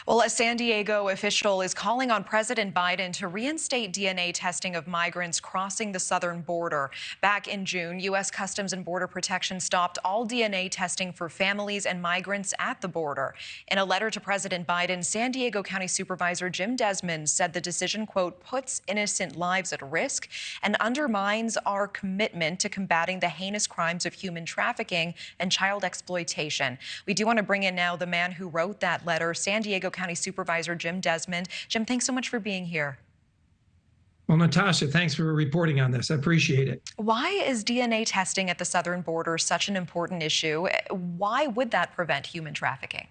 Well, a San Diego official is calling on President Biden to reinstate DNA testing of migrants crossing the southern border. Back in June, U.S. Customs and Border Protection stopped all DNA testing for families and migrants at the border. In a letter to President Biden, San Diego County Supervisor Desmond said the decision, quote, puts innocent lives at risk and undermines our commitment to combating the heinous crimes of human trafficking and child exploitation. We do want to bring in now the man who wrote that letter, San Diego County Supervisor Desmond. Jim, thanks so much for being here. Well, Natasha, thanks for reporting on this. I appreciate it. Why is DNA testing at the southern border such an important issue? Why would that prevent human trafficking?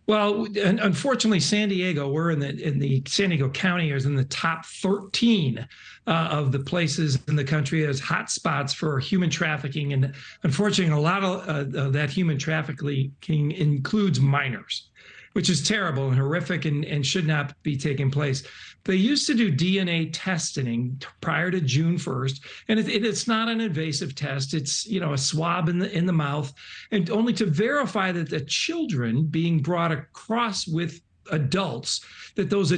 Well, unfortunately, San Diego, we're in the San Diego County is in the top 13 of the places in the country as hot spots for human trafficking. And unfortunately, a lot of that human trafficking includes minors, which is terrible and horrific and should not be taking place. They used to do DNA testing prior to June 1st, and it's not an invasive test. It's, a swab in the mouth, and only to verify that the children being brought across with adults, that those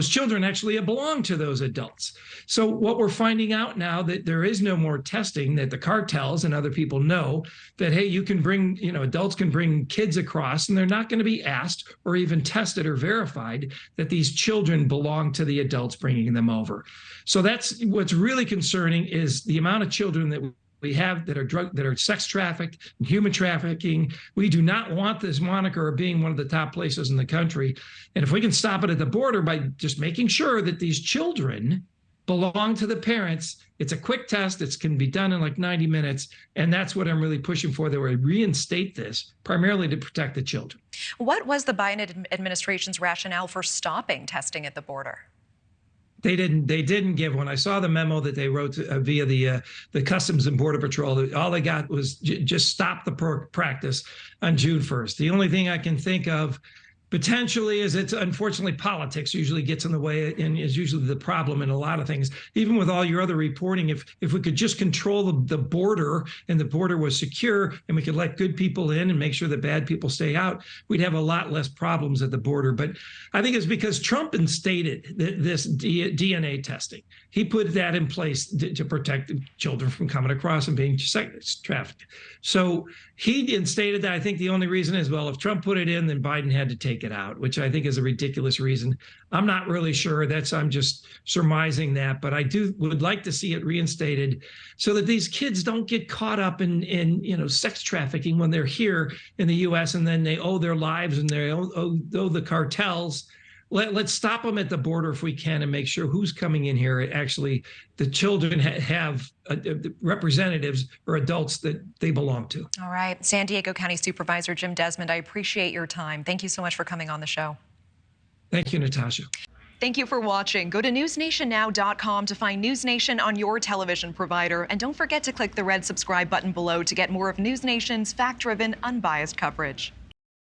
children actually belong to those adults. So what we're finding out now that there is no more testing, that the cartels and other people know that, hey, you can bring, adults can bring kids across and they're not going to be asked or even tested or verified that these children belong to the adults bringing them over. So that's what's really concerning, is the amount of children that we have that are sex trafficked and human trafficking. We do not want this moniker of being one of the top places in the country. And if we can stop it at the border by just making sure that these children belong to the parents, it's a quick test. It can be done in like 90 minutes. And that's what I'm really pushing for, that we reinstate this primarily to protect the children. What was the Biden administration's rationale for stopping testing at the border? They didn't give one. I saw the memo that they wrote via the Customs and Border Patrol. All they got was just stop the practice on June 1st. The only thing I can think of potentially is, it's unfortunately politics usually gets in the way and is usually the problem in a lot of things. Even with all your other reporting, if we could just control the border and the border was secure and we could let good people in and make sure that bad people stay out, we'd have a lot less problems at the border. But I think it's because Trump instated this DNA testing. He put that in place to protect children from coming across and being sex trafficked. So he instated that. I think the only reason is, well, if Trump put it in, then Biden had to take it out, which I think is a ridiculous reason. I'm not really sure. I'm just surmising that, but I would like to see it reinstated so that these kids don't get caught up in sex trafficking when they're here in the U.S. and then they owe their lives and they owe the cartels. Let's stop them at the border if we can and make sure who's coming in here. Actually, the children have representatives or adults that they belong to. All right. San Diego County Supervisor Desmond, I appreciate your time. Thank you so much for coming on the show. Thank you, Natasha. Thank you for watching. Go to newsnationnow.com to find News Nation on your television provider. And don't forget to click the red subscribe button below to get more of News Nation's fact-driven, unbiased coverage.